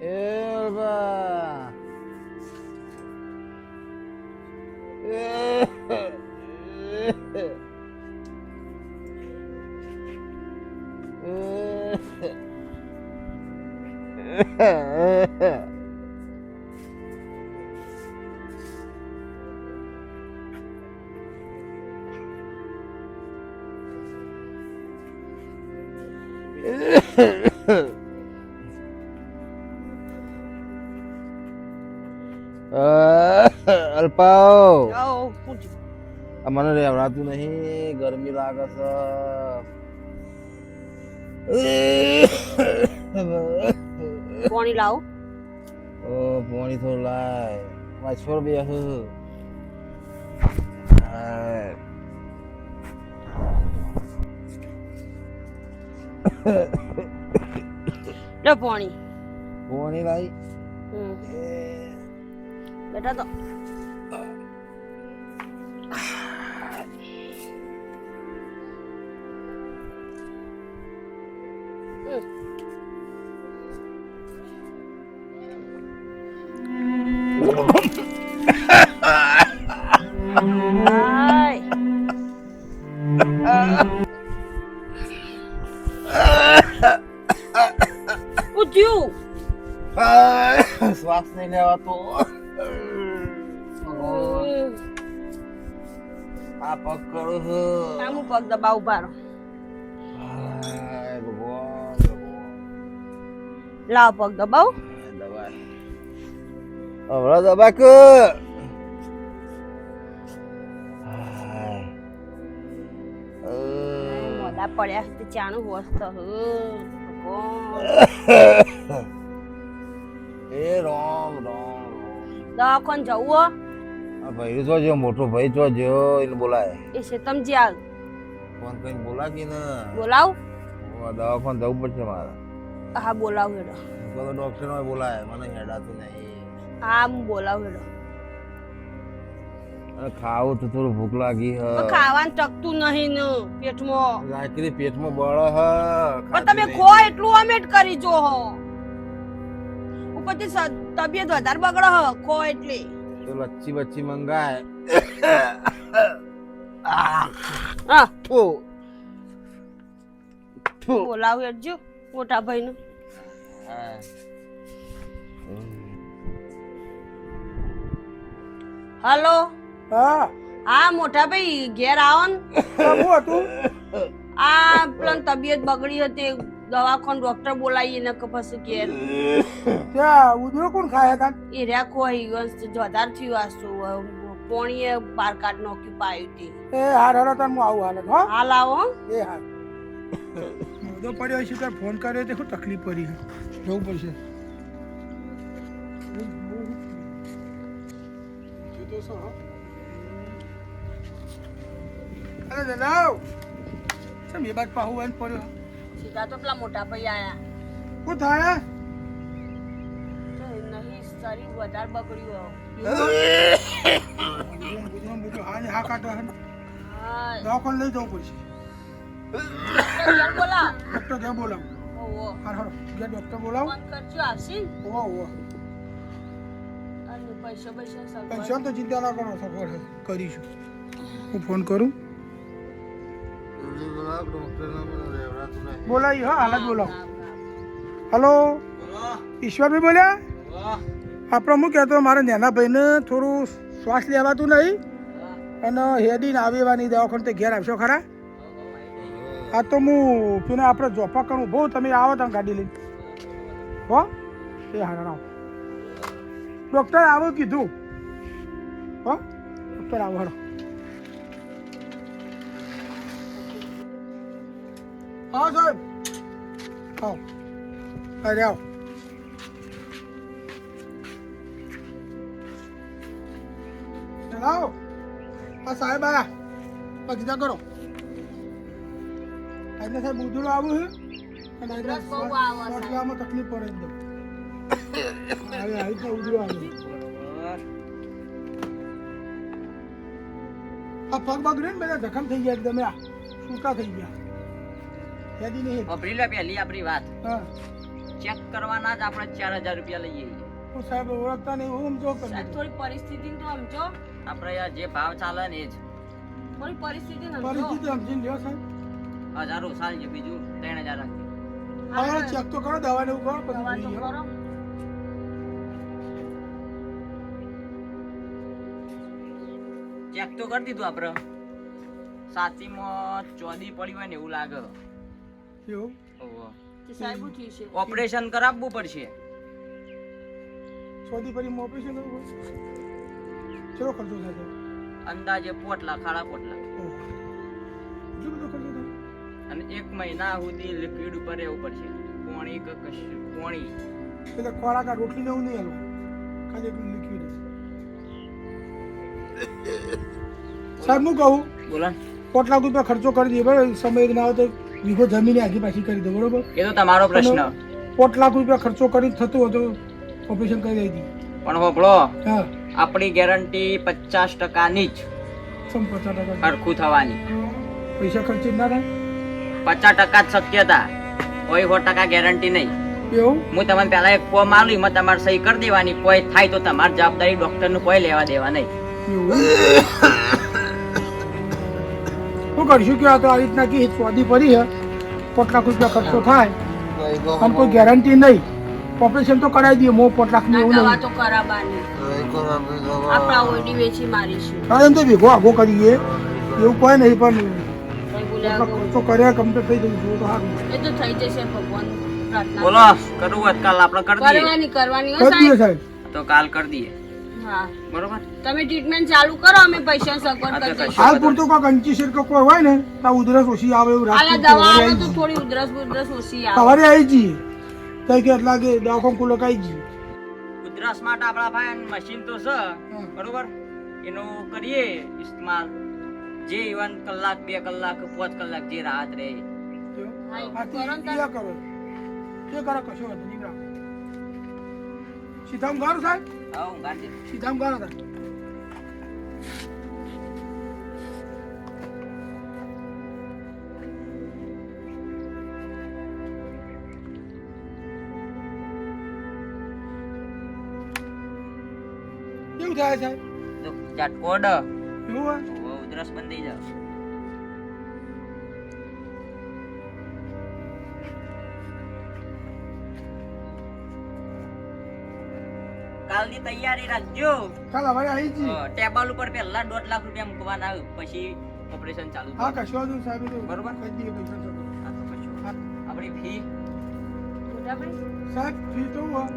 Elba. અલ્પાઓ મને રેવડાતું નહીં, ગરમી લાગે છે. પાણી લાવો. પાણી થોડું લાય, વાછોર બે લે પાણી પાણી લાઈ બેટા તો શ્વાસ નહીં લેવાતો. આ પગ કરું છું. આમ પગ દબાવ ઉભા રહો. લાવ પગ દબાવ. હમણાં દબાક. મોડા પડ્યા છે ચાણું હોસ્ત એ રોમ રોમ દવાખાને જવું આ ભાઈ જો મોટો ભાઈ જો એને બોલાય એ છે તમજી આવ ફોન કરીને બોલાવી ને બોલાવ. દવાખાને જવું પડશે મારે. હા બોલાવ હેડો. પેલો ડોક્ટર નો બોલાય, મને હેડાતું નહીં. હા હું બોલાવ હેડો. અને ખાવું તો થોડું ભૂખ લાગી હ. ખાવાનું ટકતું નહીં ને પેટમાં. રાત્રે પેટમાં બળ હ. પણ તમે ખો એટલું અમેટ કરી જો હો. ઉપરથી તબિયત વધારે બગડે હ ખો એટલે. તો લચ્છી બચ્ચી મંગાય. હા થો બોલાવ હેડજો મોટા ભાઈ નું. હાલો. હા હા મોટા ભાઈ ઘેર આવો ને. શું હતું? આ પેલા તબિયત બગડી હતી, દવાખાને ડોક્ટર બોલાવીએ ને કે પછી ઘેર. ત્યાં ઉધરો કોણ ખાયા તા? એ રહ્યા ખોઈ વધારે થયું આસું પોણીએ બાર કાઢ નોખ્યું પાયું હતી. એ હાર હાર તને હું આવું હાલત હો. હાલ આવો. એ હાર મોદો પડ્યો છે તાર ફોન કર્યો તે શું તકલીફ પડી છે, જવું પડશે. અરે દાદા સમ એ બાદ પાહુ વાન પડ્યો. સીધા તો પેલા મોટા ભાઈ આયા. શું થાય? નહીં શરીર વધારે બગડ્યું. હા કાઢવા હા દવાખાને લઈ જવું પડશે. ડોક્ટર બોલા. ડોક્ટર ક્યાં બોલાવું? ઓહો હાર હાર ગયા ડોક્ટર બોલાવું. ફોન કરજો આવશે ને. ઓહો ઓહો અને પૈસા પૈસા તો ચિંતા ના કરો, સગવડ કરીશું. હું ફોન કરું. બોલાવી હા હાલ જ બોલાવો. હલો ઈશ્વરભાઈ બોલ્યા? આપણે હું કહેતો મારા નાના ભાઈને થોડું શ્વાસ લેવાતું નહીં અને હેડીને આવેવાની દવાખાને તે ઘેર આવશો ખરા? હા તો હું પેલા આપણે જોપા કરું બહુ, તમે આવો તમે ગાડી લઈને હો. એ હારા આવો. ડૉક્ટર આવો કીધું હો. ડૉક્ટર આવો હારો. હા સાહેબ આવો. અરે આવો. ચલાવો. આ સાહેબ આયા પગીદા કરો. આજને સાહેબ ઉધડું આવું છે અને ઉધરસ બહુ આવે છે. શ્વાસમાં તકલીફ પડે એકદમ. હવે આવી તો ઉધડું આવે. આ પગ બગડે ને બધા જખમ થઈ ગયા એકદમ, આ સૂકા થઈ ગયા. હેડી નહીં. અપ્રિલ પહેલી આપણી વાત હા ચેક કરવાના જ આપણે 4000 રૂપિયા લઈએ છીએ. હું સાહેબ ઓળખતા નહીં હું સમજો સાહેબ થોડી પરિસ્થિતિ તો સમજો, આપણે યાર જે ભાવ ચાલે ને એ જ થોડી પરિસ્થિતિ સમજો. પરિસ્થિતિ સમજીને લ્યો સાહેબ. 1000 ઓછા છે, બીજું 3000 રાખીએ. હવે ચેક તો કરો, દવા ને એવું કરો દવા તો પછી કરો. ચેક તો કરી દીધું આપણે. સાચીમાં ચોદી પડી હોય ને એવું લાગે. એવું ઓહો. તે સાહેબ શું થયું છે? ઓપરેશન કરાવવું પડશે. સોદી પરી ઓપરેશન કરવું ચલો ખર્ચો થાય અંદાજે 4 લાખ 4.5 લાખ. ઓહ એટલું બધો ખર્ચો થાય અને 1 મહિના સુધી લિક્વિડ ઉપર રહેવું પડશે. પોણી કે કશું પોણી. એટલે ખોરાક આ રોટલી ને એવું નહીં હાલવા, ખાલી એટલું લિક્વિડ. સાહેબ હું કહું બોલો. 4 લાખ રૂપિયા ખર્ચો કરી દઈએ બરાબર, સમય ના આવે તો વીઘો જમીને આગી પાછી કરી દો બરોબર. એ તો તમારો પ્રશ્ન. 4 લાખ રૂપિયા ખર્ચો કરી થતું હોય તો ઓપરેશન કરી દઈએ. પણ હોભળો, હા આપણી ગેરંટી 50%ની જ સમ 50% સરખું થવાની. પૈસા ખર્ચી ના થાય 50% જ શક્યતા કોઈ 100% ગેરંટી નહીં. એવું હું તમને પહેલા એક ફોર્મ આલું, એમાં તમારે સહી કરી દેવાની. કોઈ થાય તો તમારી જવાબદારી, ડોક્ટરનું કોઈ લેવા દેવા નહીં. એવું શું કરીશું કે આ તો આ રીતના કે સ્વાદી પડી હે 4 લાખ રૂપિયા ખર્ચો થાય આમ કોઈ ગેરંટી નહીં. ઓપરેશન તો કરાવી દઈએ મો 4 લાખ ની એવું દવા નહીં. તો કરાવવાની. આપણા ઓયડી વેચી મારીશું. હા એમ તો ભેગો આગો કરીએ એવું કોઈ નહીં, પણ કઈ બોલ્યા એટલો ખર્ચો કર્યા કમ્પ્લીટ થઈ જવું જોઈએ તો સારું. એ તો થઈ જશે ભગવાન પ્રાર્થના. બોલો, કરવું હોય તો કાલ આપણે કરી દઈએ. કરવાની હો કરી દઈએ સાહેબ. સાહેબ. તો કાલ કરી દઈએ. હા બરોબર. તમે ટ્રીટમેન્ટ ચાલુ કરો, અમે પૈસા સગવડ હા, તો કરી દઈશું. હાલ પૂરતું કોઈક 80 કોઈ હોય ને તો આ ઉધરસ ઓછી આવે એવું આલા રાખતું દવા આવે તો થોડી ઉધરસ બુધરસ ઓછી આવે. સવારે આવી જઈએ તો કેટલા કે દવાખાનું ખુલ્લો આવી જઈએ. ઉધરસ માટે આપણા ભાઈ મશીન તો છે બરોબર, એનું કરીએ ઇસ્તેમાલ. જે ઇવન કલાક 2 કલાક 5 કલાક જે રાહત રહે. હા, આ કરો ને તે કરો તે કરો કશો વાંધો નહીં બરાબર. સીધામ ગારો સાહેબ, હા, હું ગાડી દઈશ. સીધામ ગારો સાહેબ. કેવું થાય સાહેબ? તો ઝટકોડ એવું હોય? ઉધરસ બંધ થઈ જાય. કાલની તૈયારી રાખજો. ચાલ હવે આવી જઈએ. ટેબલ ઉપર પહેલા 1.5 લાખ રૂપિયા મૂકવાના, પછી ઓપરેશન ચાલુ હા થાય. કશો વાંધો નહીં સાહેબ, એ તો બરોબર. કરી દઈએ પૈસા તો. હા, તો કશું. હા. આપણી ફી મોટા ભાઈ સાહેબ ફી તો હું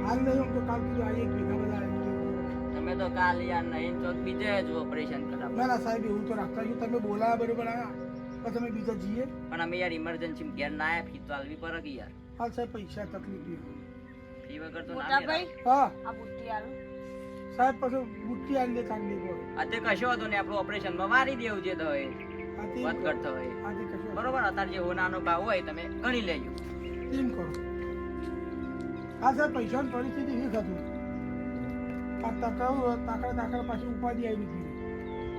હાલ નહીં હું તો કાલ કીધું આવીએ ભેગા બધા આવી જઈએ. તમે તો કાલ યાર નહીં ચોક બીજે જ ઓપરેશન કરાવો. ના ના સાહેબ એવું તો રાખતા છું, તમે બોલાયા બરોબર આવ્યા પણ તમે બીજા જઈએ. પણ અમે યાર ઇમરજન્સી ઘેર ના આવ્યા, ફી તો આલવી પડે કે યાર. હાલ સાહેબ પૈસા તકલીફ નહીં. ફી વગર તો મોટા ના ભાઈ હા આ બુટ્ટી આલો. સાહેબ પછી બુટ્ટી આવી દે ચાંદની પર. તે કશો હતો ને આપણું ઓપરેશનમાં મારી દેવું છે તો હોય આથી વધઘટ તો હોય આથી કશો બરોબર. અત્યારે જે હોનાનો ભાવ હોય તમે ગણી લેજો. એમ કરો. હા સાહેબ પૈસાની પરિસ્થિતિ નહીં થતું. આ તાકડ પાછી ઉપાધિ આવી ગઈ.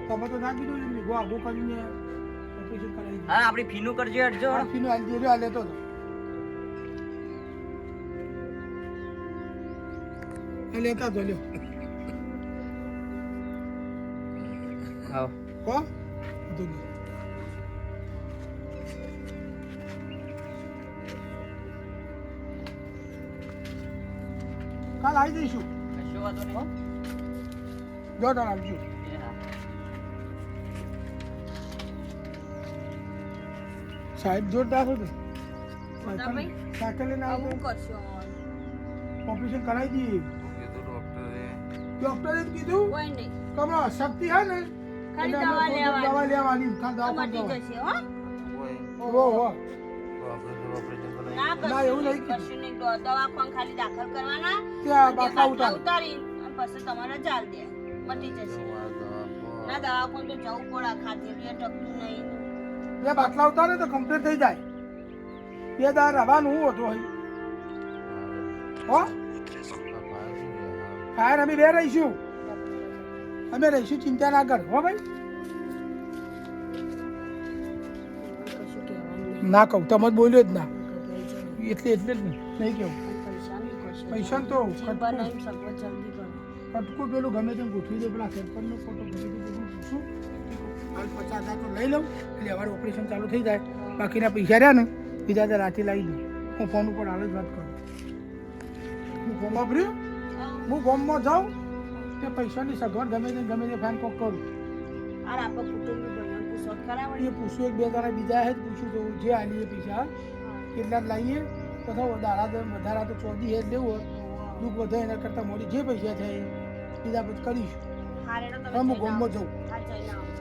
તમે તો ના કીધું ને ગો આગો કરીને ઓપરેશન કરાવી દીધું. હા, આપણી ફીનું કરજો હટજો. આ ફીનું હાલ દે આ લેતો હતો. આ લેતા તો લ્યો. હા, હો દુનિયા કાલ આવી જઈશું. કશો વાંધો નહીં. જો તાર આવજો. એ હા. સાહેબ જોરદાર હતો. મોટા ભાઈ સાયકલ લઈને હવે આવ્યો હું કરશો? ઓપરેશન કરાવી દઈએ. કીધું ડોક્ટરે ડોક્ટરે જ કીધું કોઈ નહીં, કમળો શક્તિ હે ને ખાલી એટલે અમે દવા થોડી લેવાની. દવા લેવાની ખાલી દવા મટી પણ જશે હો. કોઈ ઓહો તો આપણે તો ઓપરેશન કરાવી ના ના, એવું નહીં કીધું. કશું નહીં. દવાખાને ખાલી દાખલ કરવાના, ત્યાં બે બાટલા બાટલા ઉતાર. ઉતારી અને પછી તમારે ચાલ દે, મટી જશે. ના દવાખાને તો જવું પડે, ખાધેલું એ ટકતું નહીં. બે બાટલા ઉતારે તો કમ્પ્લીટ થઈ જાય. બે દાર રવાનું હું હતું અહીં હો ફાયર અમે બે રહીશું. અમે રહીશું, ચિંતા ના કર હો ભાઈ. કશું કહેવાનું નહીં. ના કહું તમે જ બોલ્યો જ ના. એટલે જ નહીં કેવું પૈસાની કશું પૈસા તો જે બનાવીને સગવડ જલ્દી કરો કટકું પેલું ગમે તેમ ગોઠવી દે પેલા સરપંચનો ફોટો ગમે તે બધું પૂછું હાલ 50,000 તો લઈ લઉં એટલે હવે ઓપરેશન ચાલુ થઈ જાય બાકીના પૈસા રહ્યા ને બીજા તો રાતે લાવી દઉં હું ફોન ઉપર હાલ જ વાત કરું હું ફોન વાપર્યું હું ફોર્મમાં જાઉં તે પૈસાની સગવડ ગમે તે ફાઇન કોક કરું આ આપણે કુટુંબની બહેનોને પૂછોત કરાવવાની એ પૂછું એક બે જણા બીજા હે પૂછું તો જે આલીએ પૈસા કેટલા જ લાવીએ તથા વધારા તો 14 હેજ લેવું હોય દુઃખ વધે એના કરતાં મોડી જે પૈસા થાય એ બીજા પછી કરીશું હારે તો હું ગામમાં જાઉં હા જઈને આવો